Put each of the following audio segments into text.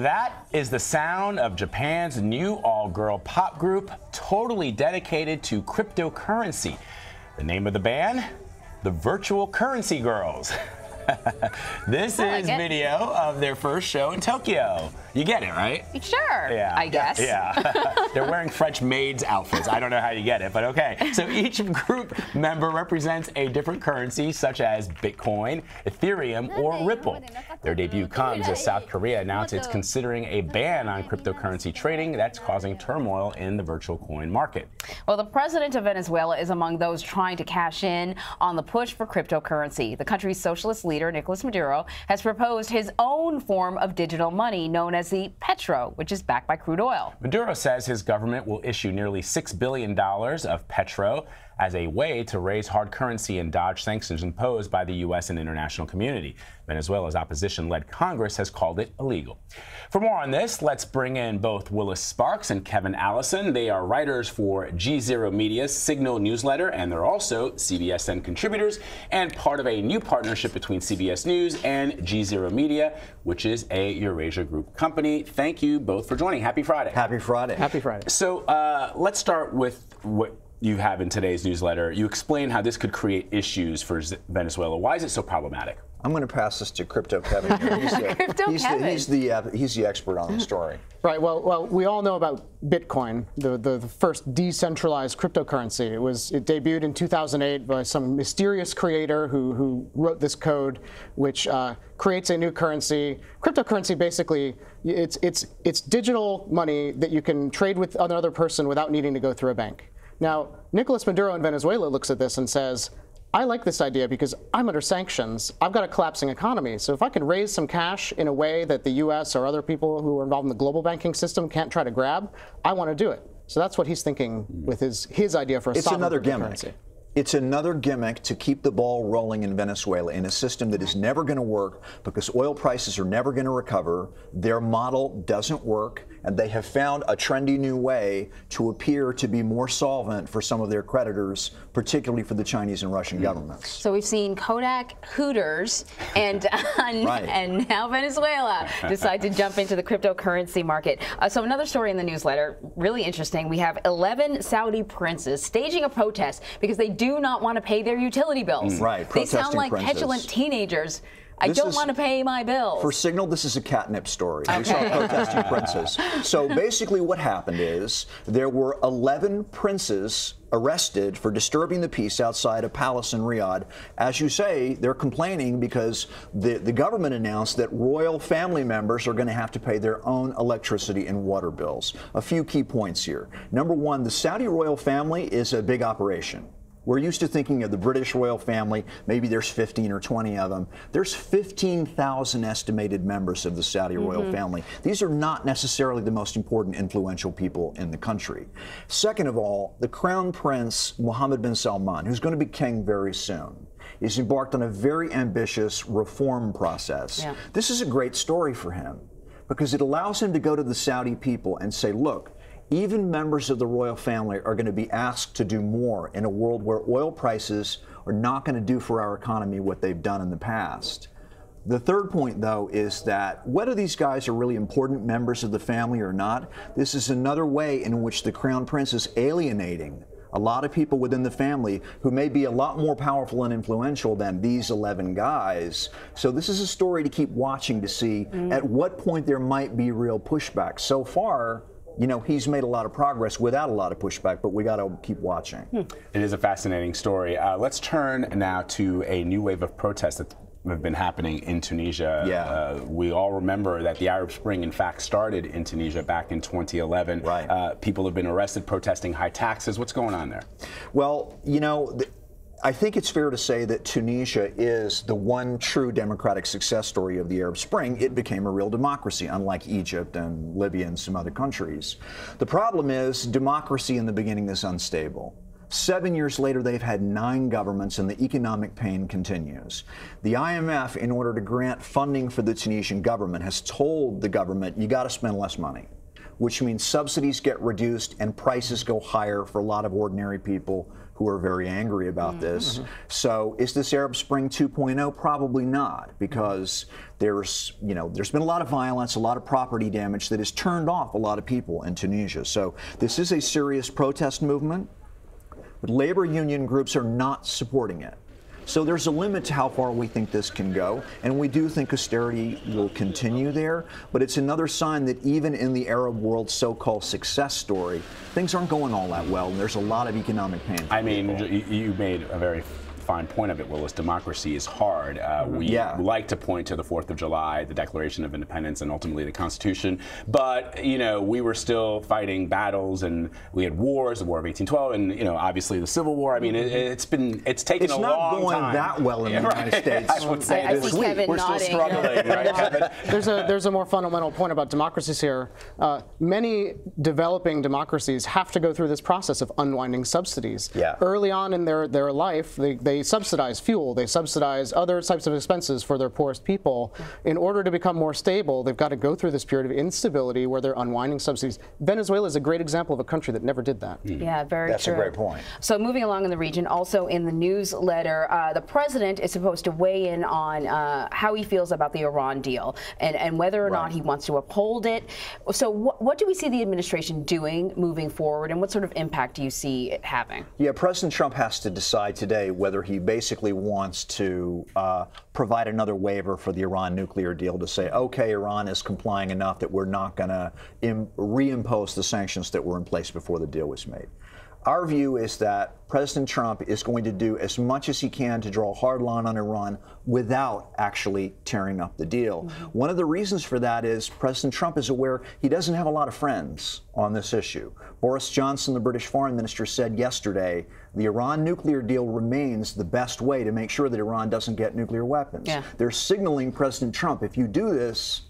That is the sound of Japan's new all-girl pop group, totally dedicated to cryptocurrency. The name of the band? The Virtual Currency Girls. This is video of their first show in Tokyo. You get it, right? Sure, yeah. I guess. Yeah. They're wearing French maids' outfits. I don't know how you get it, but okay. So each group member represents a different currency, such as Bitcoin, Ethereum, or Ripple. Their debut comes as South Korea announced it's considering a ban on cryptocurrency trading that's causing turmoil in the virtual coin market. Well, the president of Venezuela is among those trying to cash in on the push for cryptocurrency. The country's socialist leader, Nicolas Maduro, has proposed his own form of digital money known as the petro, which is backed by crude oil. Maduro says his government will issue nearly $6 billion of petro as a way to raise hard currency and dodge sanctions imposed by the U.S. and international community. Venezuela's opposition-led Congress has called it illegal. For more on this, let's bring in both Willis Sparks and Kevin Allison. They are writers for GZero Media's Signal newsletter, and they're also CBSN contributors and part of a new partnership between CBS News and GZero Media, which is a Eurasia Group company. Thank you both for joining. Happy Friday. Happy Friday. Happy Friday. So let's start with what you have in today's newsletter. You explain how this could create issues for Venezuela. Why is it so problematic? I'm going to pass this to Crypto Kevin. He's the expert on the story. Right. Well, we all know about Bitcoin, the first decentralized cryptocurrency. It debuted in 2008 by some mysterious creator who wrote this code, which creates a new currency. Cryptocurrency, basically, it's digital money that you can trade with another person without needing to go through a bank. Now, Nicolas Maduro in Venezuela looks at this and says, I like this idea because I'm under sanctions. I've got a collapsing economy. So if I can raise some cash in a way that the U.S. or other people who are involved in the global banking system can't try to grab, I want to do it. So that's what he's thinking with his idea for a sovereign another cryptocurrency. Gimmick. It's another gimmick to keep the ball rolling in Venezuela in a system that is never going to work because oil prices are never going to recover. Their model doesn't work, and they have found a trendy new way to appear to be more solvent for some of their creditors, particularly for the Chinese and Russian governments. So we've seen Kodak, Hooters, and and now Venezuela decide to jump into the cryptocurrency market. So another story in the newsletter, really interesting. We have 11 Saudi princes staging a protest because they do not want to pay their utility bills. Right, they sound like princes. petulant teenagers. I don't want to pay my bills. For Signal, this is a catnip story. Okay. We saw protesting princes. So basically what happened is there were 11 princes arrested for disturbing the peace outside a palace in Riyadh. As you say, they're complaining because the government announced that royal family members are going to have to pay their own electricity and water bills. A few key points here. Number one, the Saudi royal family is a big operation. We're used to thinking of the British royal family, maybe there's 15 or 20 of them. There's 15,000 estimated members of the Saudi royal family. These are not necessarily the most important, influential people in the country. Second of all, the Crown Prince Mohammed bin Salman, who's going to be king very soon, is embarked on a very ambitious reform process. Yeah. This is a great story for him because it allows him to go to the Saudi people and say, look, even members of the royal family are going to be asked to do more in a world where oil prices are not going to do for our economy what they've done in the past. The third point, though, is that whether these guys are really important members of the family or not, this is another way in which the Crown Prince is alienating a lot of people within the family who may be a lot more powerful and influential than these 11 guys. So this is a story to keep watching to see at what point there might be real pushback. So far, you know, he's made a lot of progress without a lot of pushback, but we got to keep watching. It is a fascinating story. Let's turn now to a new wave of protests that have been happening in Tunisia. Yeah. We all remember that the Arab Spring, in fact, started in Tunisia back in 2011. Right. People have been arrested protesting high taxes. What's going on there? Well, you know, I think it's fair to say that Tunisia is the one true democratic success story of the Arab Spring. It became a real democracy, unlike Egypt and Libya and some other countries. The problem is democracy in the beginning is unstable. 7 years later, they've had 9 governments, and the economic pain continues. The IMF, in order to grant funding for the Tunisian government, has told the government, you got to spend less money, which means subsidies get reduced and prices go higher for a lot of ordinary people who are very angry about this. So is this Arab Spring 2.0? Probably not, because there's been a lot of violence, a lot of property damage that has turned off a lot of people in Tunisia. So this is a serious protest movement, but labor union groups are not supporting it. So there's a limit to how far we think this can go, and we do think austerity will continue there, but it's another sign that even in the Arab world's so-called success story, things aren't going all that well, and there's a lot of economic pain. I mean, you made a very fine point of it, Willis. Democracy is hard. We like to point to the 4th of July, the Declaration of Independence, and ultimately the Constitution. But, we were still fighting battles, and we had wars, the War of 1812, and, obviously the Civil War. I mean, it's taken a long time. It's not going that well in the United States. I would say I see Kevin we're nodding. still struggling, right, Kevin? There's a more fundamental point about democracies here. Many developing democracies have to go through this process of unwinding subsidies. Yeah. Early on in their life, they subsidize fuel, they subsidize other types of expenses for their poorest people. In order to become more stable, they've got to go through this period of instability where they're unwinding subsidies. Venezuela is a great example of a country that never did that. Yeah, very That's true. a great point. So moving along in the region, also in the newsletter, the president is supposed to weigh in on how he feels about the Iran deal and whether or not he wants to uphold it. So what do we see the administration doing moving forward, and what sort of impact do you see it having? Yeah, President Trump has to decide today whether he basically wants to provide another waiver for the Iran nuclear deal, to say, okay, Iran is complying enough that we're not going to reimpose the sanctions that were in place before the deal was made. Our view is that President Trump is going to do as much as he can to draw a hard line on Iran without actually tearing up the deal. One of the reasons for that is President Trump is aware he doesn't have a lot of friends on this issue. Boris Johnson, the British foreign minister, said yesterday the Iran nuclear deal remains the best way to make sure that Iran doesn't get nuclear weapons. They're signaling President Trump, if you do this,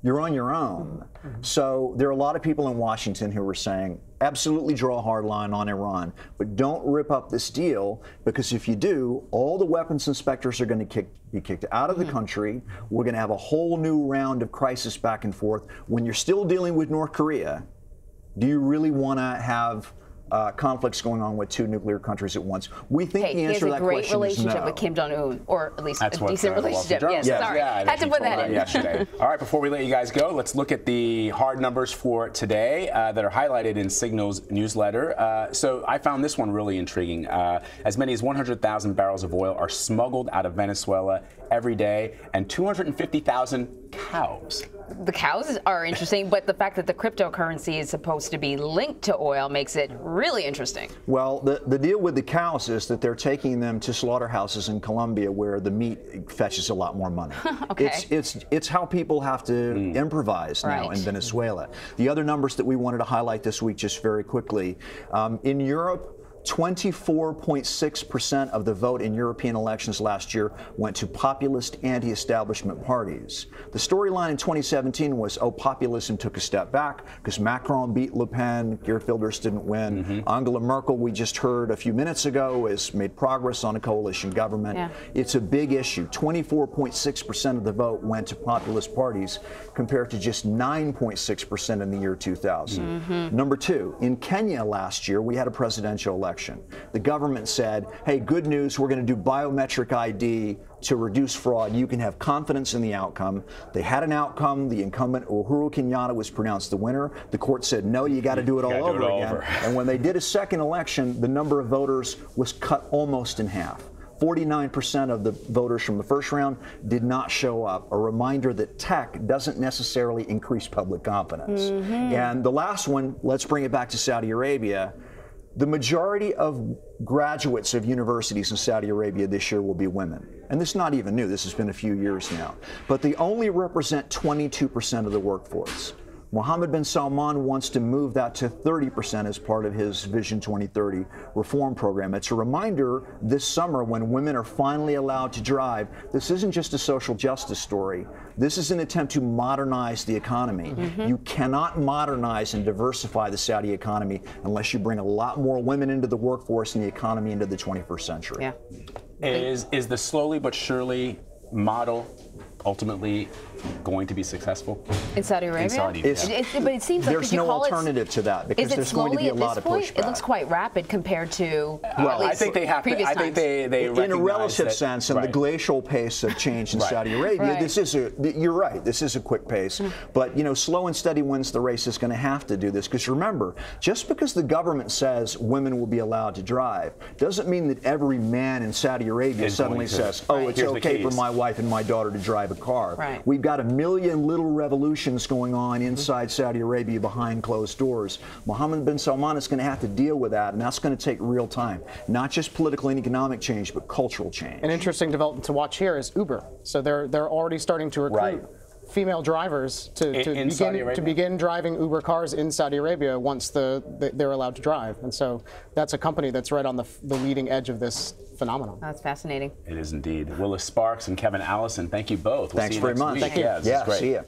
you're on your own. So there are a lot of people in Washington who are saying, absolutely draw a hard line on Iran, but don't rip up this deal, because if you do, all the weapons inspectors are going to be kicked out of the country. We're going to have a whole new round of crisis back and forth. When you're still dealing with North Korea, do you really want to have conflicts going on with two nuclear countries at once? We think the answer to that question is no. He has a great relationship with Kim Jong-un, or at least That's a decent relationship. Yes, sorry. Had to put that in. Yesterday. All right, before we let you guys go, let's look at the hard numbers for today that are highlighted in Signal's newsletter. So I found this one really intriguing. As many as 100,000 barrels of oil are smuggled out of Venezuela every day, and 250,000 cows. The cows are interesting, but the fact that the cryptocurrency is supposed to be linked to oil makes it really interesting. Well, the deal with the cows is that they're taking them to slaughterhouses in Colombia where the meat fetches a lot more money. Okay. It's how people have to improvise now in Venezuela. The other numbers that we wanted to highlight this week just very quickly. In Europe, 24.6% of the vote in European elections last year went to populist anti-establishment parties. The storyline in 2017 was, populism took a step back because Macron beat Le Pen, Geert Wilders didn't win. Angela Merkel, we just heard a few minutes ago, has made progress on a coalition government. It's a big issue. 24.6% of the vote went to populist parties compared to just 9.6% in the year 2000. Number two, in Kenya last year, we had a presidential election. The government said, hey, good news, we're going to do biometric ID to reduce fraud. You can have confidence in the outcome. They had an outcome. The incumbent, Uhuru Kenyatta, was pronounced the winner. The court said, no, you got to do it all over again. And when they did a second election, the number of voters was cut almost in half. 49% of the voters from the first round did not show up. A reminder that tech doesn't necessarily increase public confidence. And the last one, let's bring it back to Saudi Arabia. The majority of graduates of universities in Saudi Arabia this year will be women. And this is not even new. This has been a few years now. But they only represent 22% of the workforce. Mohammed bin Salman wants to move that to 30% as part of his Vision 2030 reform program. It's a reminder this summer, when women are finally allowed to drive, this isn't just a social justice story. This is an attempt to modernize the economy. You cannot modernize and diversify the Saudi economy unless you bring a lot more women into the workforce and the economy into the 21st century. Is the slowly but surely model ultimately going to be successful in Saudi Arabia? In Saudi, but it seems like there's no alternative to that because there's going to be a lot of pushback. It looks quite rapid compared to I think they have to. I think they in a relative sense, and the glacial pace of change in Saudi Arabia. This is you're right. This is a quick pace, but slow and steady wins the race. Is going to have to do this because remember, just because the government says women will be allowed to drive doesn't mean that every man in Saudi Arabia suddenly says, "Oh, it's okay for my wife and my daughter to drive a car." Right. We've got a million little revolutions going on inside Saudi Arabia behind closed doors. Mohammed bin Salman is going to have to deal with that, and that's going to take real time. Not just political and economic change, but cultural change. An interesting development to watch here is Uber. So they're already starting to recruit female drivers to begin driving Uber cars in Saudi Arabia once they're allowed to drive. And so that's a company that's right on the leading edge of this phenomenon. That's fascinating. It is indeed. Willis Sparks and Kevin Allison, thank you both. Thanks very much. Thank you. Yeah, this is great. See ya.